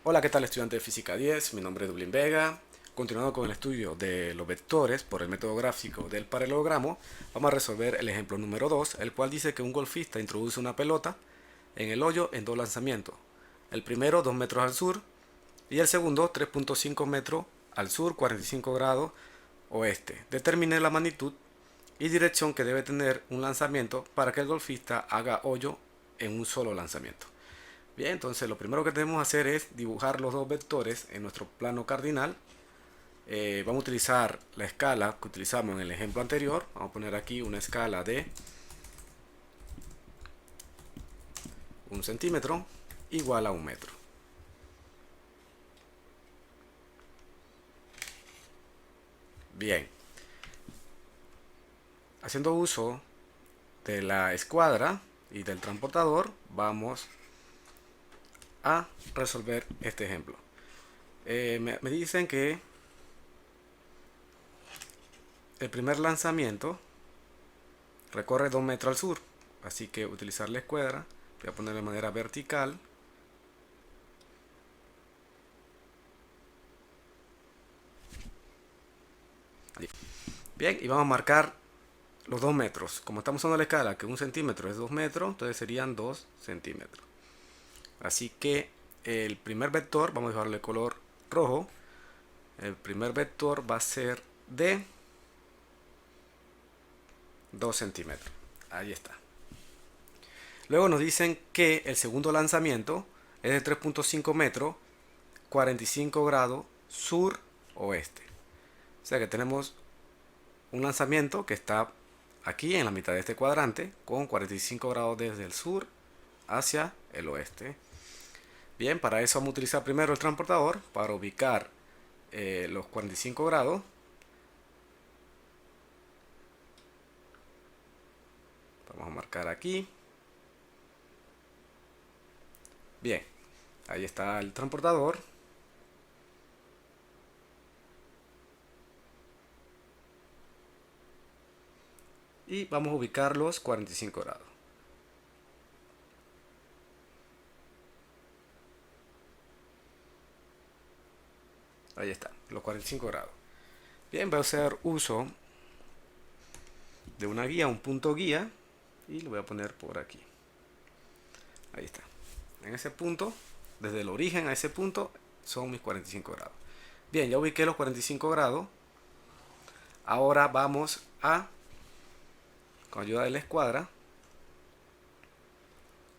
Hola, ¿qué tal estudiante de Física 10? Mi nombre es Dublín Vega. Continuando con el estudio de los vectores por el método gráfico del paralelogramo, vamos a resolver el ejemplo número 2, el cual dice que un golfista introduce una pelota en el hoyo en dos lanzamientos. El primero 2 metros al sur y el segundo 3.5 metros al sur, 45 grados oeste. Determine la magnitud y dirección que debe tener un lanzamiento para que el golfista haga hoyo en un solo lanzamiento. Bien, entonces lo primero que tenemos que hacer es dibujar los dos vectores en nuestro plano cardinal. Vamos a utilizar la escala que utilizamos en el ejemplo anterior. Vamos a poner aquí una escala de 1 centímetro igual a 1 metro. Bien, haciendo uso de la escuadra y del transportador, vamos a resolver este ejemplo. Me dicen que el primer lanzamiento recorre 2 metros al sur, así que utilizar la escuadra, voy a poner de manera vertical. Bien, y vamos a marcar los 2 metros. Como estamos usando la escala que 1 centímetro es 2 metros, entonces serían 2 centímetros. Así que el primer vector, vamos a dejarle color rojo. El primer vector va a ser de 2 centímetros. Ahí está. Luego nos dicen que el segundo lanzamiento es de 3.5 metros, 45 grados sur oeste. O sea que tenemos un lanzamiento que está aquí en la mitad de este cuadrante con 45 grados desde el sur hacia el oeste. Bien, para eso vamos a utilizar primero el transportador para ubicar los 45 grados. Vamos a marcar aquí. Bien, ahí está el transportador. Y vamos a ubicar los 45 grados. Ahí está, los 45 grados. Bien, voy a hacer uso de una guía, un punto guía. Y lo voy a poner por aquí. Ahí está. En ese punto, desde el origen a ese punto, son mis 45 grados. Bien, ya ubiqué los 45 grados. Ahora vamos a, con ayuda de la escuadra,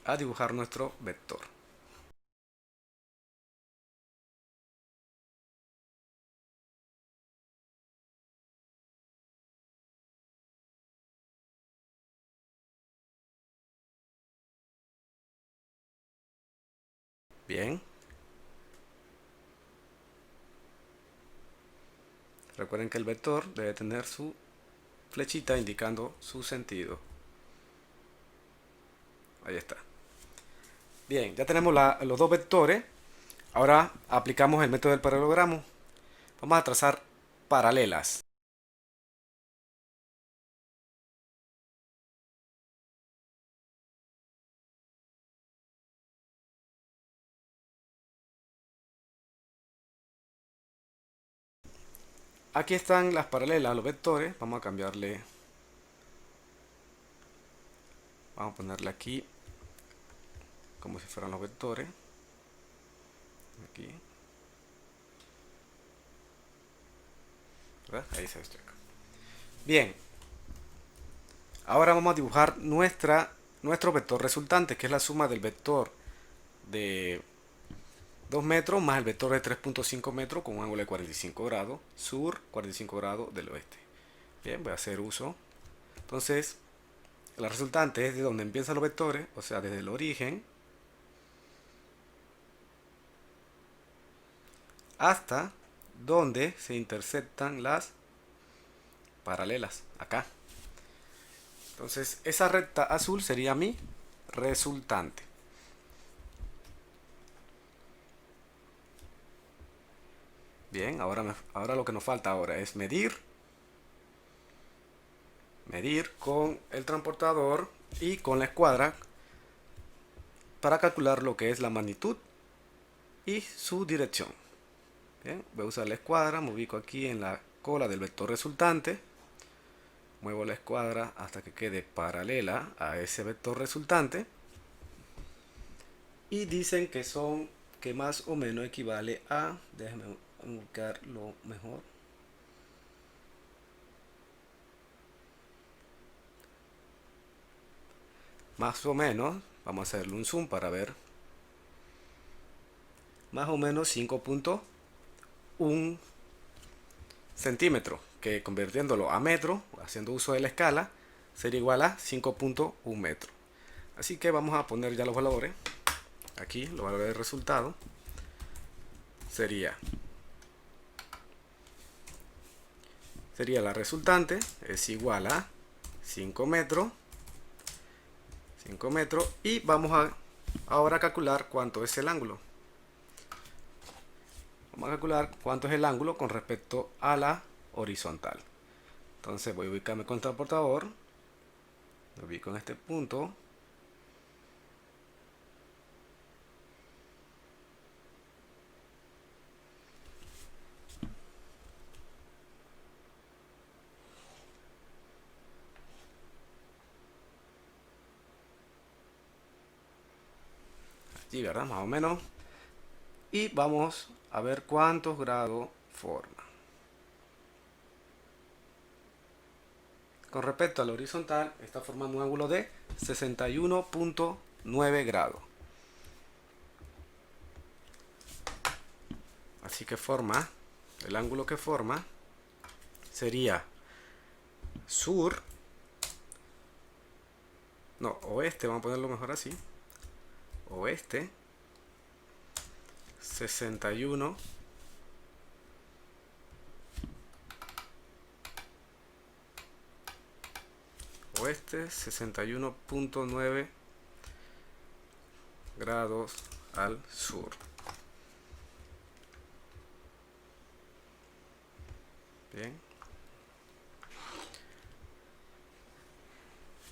a dibujar nuestro vector. Bien. Recuerden que el vector debe tener su flechita indicando su sentido. Ahí está. Bien, ya tenemos los dos vectores. Ahora aplicamos el método del paralelogramo. Vamos a trazar paralelas. Aquí están las paralelas a los vectores. Vamos a cambiarle. Vamos a ponerle aquí como si fueran los vectores. Aquí. ¿Verdad? Ahí se ve. Bien. Ahora vamos a dibujar nuestro vector resultante, que es la suma del vector de 2 metros más el vector de 3.5 metros con un ángulo de 45 grados, sur, 45 grados del oeste. Bien, voy a hacer uso. Entonces, la resultante es de donde empiezan los vectores, o sea, desde el origen hasta donde se intersectan las paralelas, acá. Entonces, esa recta azul sería mi resultante. Bien, ahora lo que nos falta ahora es medir con el transportador y con la escuadra para calcular lo que es la magnitud y su dirección. Bien, voy a usar la escuadra, me ubico aquí en la cola del vector resultante, muevo la escuadra hasta que quede paralela a ese vector resultante y dicen que más o menos equivale a, déjenme buscarlo mejor, más o menos, vamos a hacerle un zoom para ver, más o menos 5.1 centímetros, que convirtiéndolo a metro, haciendo uso de la escala, sería igual a 5.1 metros. Así que vamos a poner ya los valores. Aquí los valores del resultado sería la resultante es igual a 5 metros y vamos a ahora calcular cuánto es el ángulo. Vamos a calcular cuánto es el ángulo con respecto a la horizontal. Entonces voy a ubicarme con el transportador, me ubico en este punto, allí, ¿verdad? Más o menos. Y vamos a ver cuántos grados forma. Con respecto a la horizontal, está formando un ángulo de 61.9 grados. Así que el ángulo que forma sería oeste, vamos a ponerlo mejor así, oeste 61 oeste 61.9 grados al sur.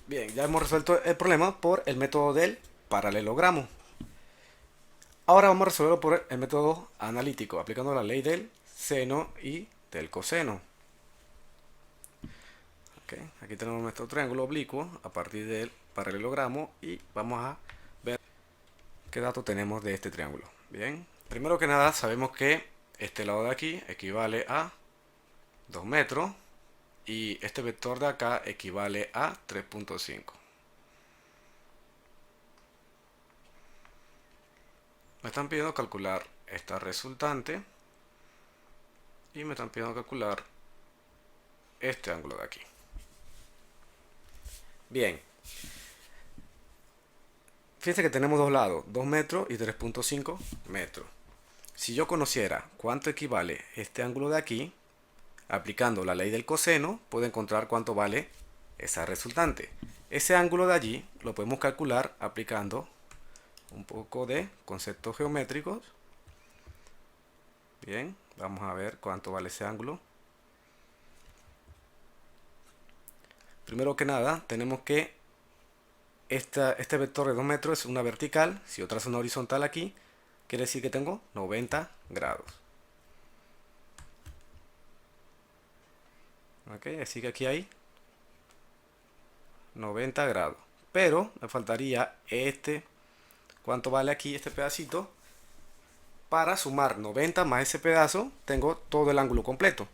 Bien, ya hemos resuelto el problema por el método del paralelogramo. Ahora vamos a resolverlo por el método analítico, aplicando la ley del seno y del coseno. Aquí tenemos nuestro triángulo oblicuo a partir del paralelogramo y vamos a ver qué datos tenemos de este triángulo. Bien, primero que nada sabemos que este lado de aquí equivale a 2 metros y este vector de acá equivale a 3.5. Me están pidiendo calcular esta resultante y me están pidiendo calcular este ángulo de aquí. Bien, fíjense que tenemos dos lados, 2 metros y 3.5 metros. Si yo conociera cuánto equivale este ángulo de aquí, aplicando la ley del coseno, puedo encontrar cuánto vale esa resultante. Ese ángulo de allí lo podemos calcular aplicando un poco de conceptos geométricos. Bien, vamos a ver cuánto vale ese ángulo. Primero que nada, tenemos que este vector de 2 metros es una vertical. Si yo trazo una horizontal aquí, quiere decir que tengo 90 grados. Así que aquí hay 90 grados. Pero me faltaría ¿cuánto vale aquí este pedacito? Para sumar 90 más ese pedazo, tengo todo el ángulo completo.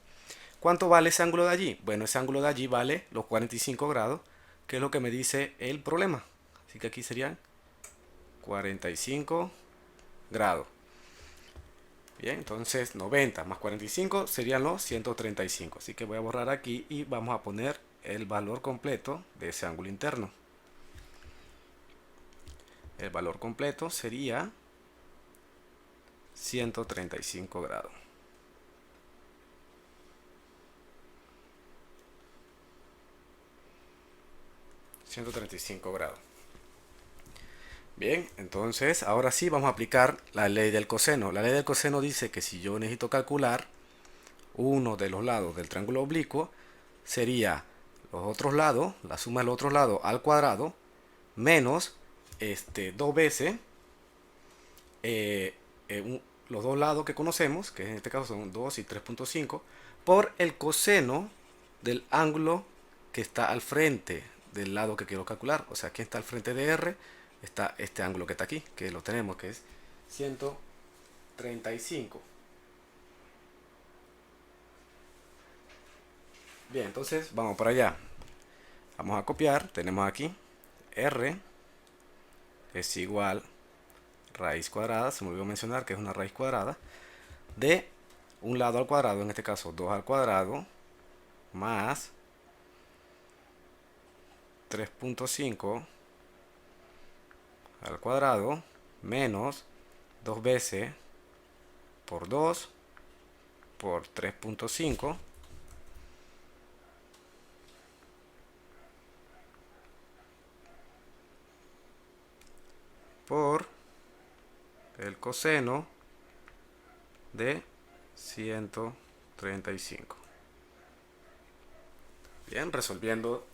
¿Cuánto vale ese ángulo de allí? Bueno, ese ángulo de allí vale los 45 grados, que es lo que me dice el problema. Así que aquí serían 45 grados. Bien, entonces 90 más 45 serían los 135. Así que voy a borrar aquí y vamos a poner el valor completo de ese ángulo interno. El valor completo sería 135 grados. Bien, entonces ahora sí vamos a aplicar la ley del coseno. La ley del coseno dice que si yo necesito calcular uno de los lados del triángulo oblicuo, sería los otros lados, la suma de los otros lados al cuadrado, menos 2 veces los dos lados que conocemos, que en este caso son 2 y 3.5, por el coseno del ángulo que está al frente del lado que quiero calcular. O sea, aquí está al frente de R, está este ángulo que está aquí, que lo tenemos, que es 135. Bien, entonces vamos para allá. Vamos a copiar, tenemos aquí R es igual raíz cuadrada, se me olvidó mencionar que es una raíz cuadrada, de un lado al cuadrado, en este caso 2 al cuadrado, más 3.5 al cuadrado, menos 2 veces por 2 por 3.5 por el coseno de 135. Bien, resolviendo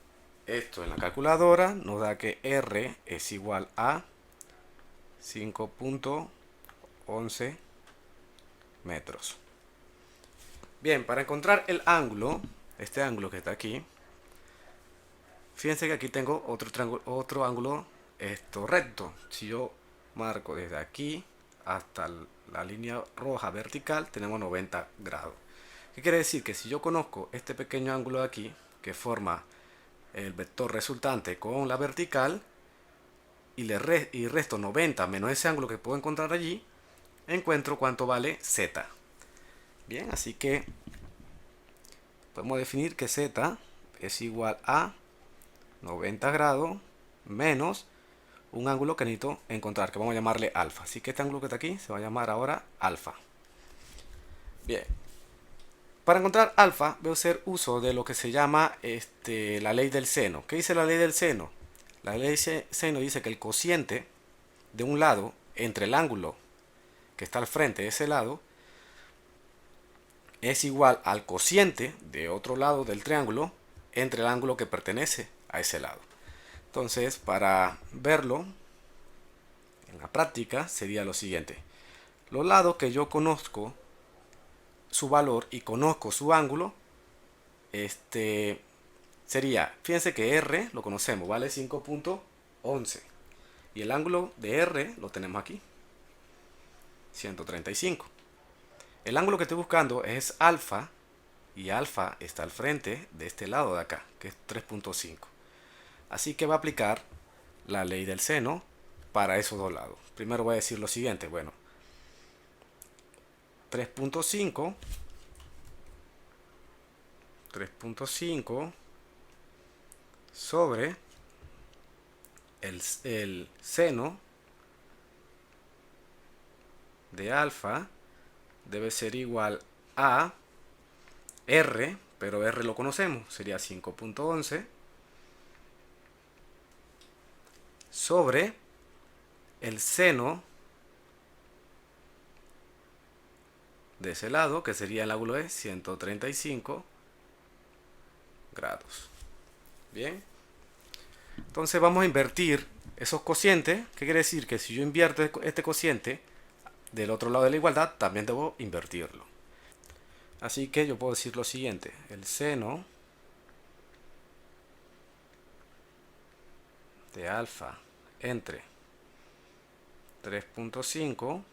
esto en la calculadora nos da que R es igual a 5.11 metros. Bien, para encontrar el ángulo, este ángulo que está aquí, fíjense que aquí tengo otro ángulo recto. Si yo marco desde aquí hasta la línea roja vertical, tenemos 90 grados. ¿Qué quiere decir? Que si yo conozco este pequeño ángulo de aquí, que forma el vector resultante con la vertical, y resto 90 menos ese ángulo que puedo encontrar allí, encuentro cuánto vale z. Bien, así que podemos definir que z es igual a 90 grados menos un ángulo que necesito encontrar, que vamos a llamarle alfa. Así que este ángulo que está aquí se va a llamar ahora alfa. Bien, para encontrar alfa voy a hacer uso de lo que se llama la ley del seno. ¿Qué dice la ley del seno? La ley del seno dice que el cociente de un lado entre el ángulo que está al frente de ese lado es igual al cociente de otro lado del triángulo entre el ángulo que pertenece a ese lado. Entonces, para verlo en la práctica sería lo siguiente: los lados que yo conozco su valor y conozco su ángulo, sería, fíjense que R lo conocemos, vale 5.11 y el ángulo de R lo tenemos aquí, 135. El ángulo que estoy buscando es alfa y alfa está al frente de este lado de acá, que es 3.5. Así que va a aplicar la ley del seno para esos dos lados. Primero voy a decir lo siguiente, bueno, 3.5 sobre el seno de alfa debe ser igual a R, pero R lo conocemos, sería 5.11 sobre el seno de ese lado, que sería el ángulo de 135 grados. Bien, entonces vamos a invertir esos cocientes. ¿Qué quiere decir? Que si yo invierto este cociente del otro lado de la igualdad, también debo invertirlo. Así que yo puedo decir lo siguiente: el seno de alfa entre 3.5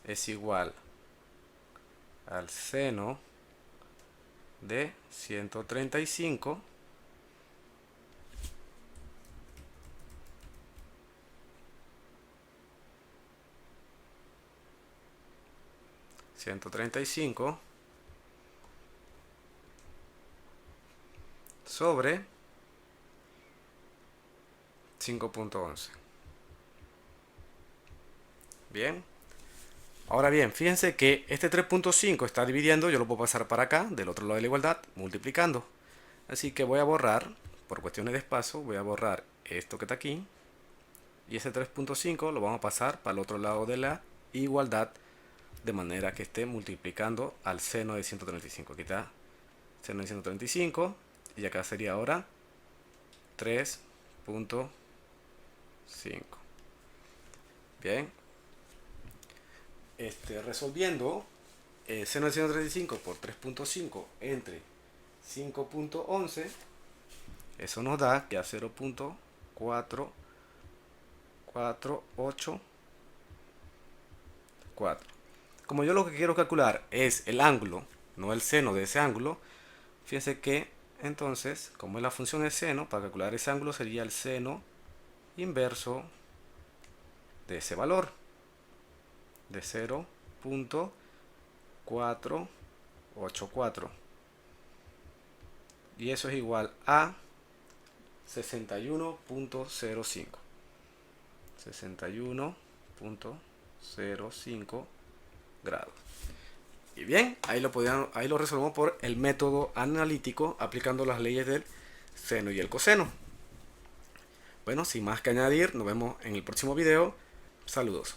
es igual al seno de 135 sobre 5.11. Bien, ahora bien, fíjense que este 3.5 está dividiendo, yo lo puedo pasar para acá, del otro lado de la igualdad, multiplicando. Así que voy a borrar, por cuestiones de espacio, voy a borrar esto que está aquí. Y ese 3.5 lo vamos a pasar para el otro lado de la igualdad, de manera que esté multiplicando al seno de 135. Aquí está seno de 135 y acá sería ahora 3.5. Bien, resolviendo seno de 135 por 3.5 entre 5.11, eso nos da que a 0.4484. Como yo lo que quiero calcular es el ángulo, no el seno de ese ángulo, fíjense que entonces, como la función es seno, para calcular ese ángulo sería el seno inverso de ese valor, de 0.484. Y eso es igual a 61.05. 61.05 grados. Y bien, ahí lo resolvemos por el método analítico, aplicando las leyes del seno y el coseno. Bueno, sin más que añadir, nos vemos en el próximo video. Saludos.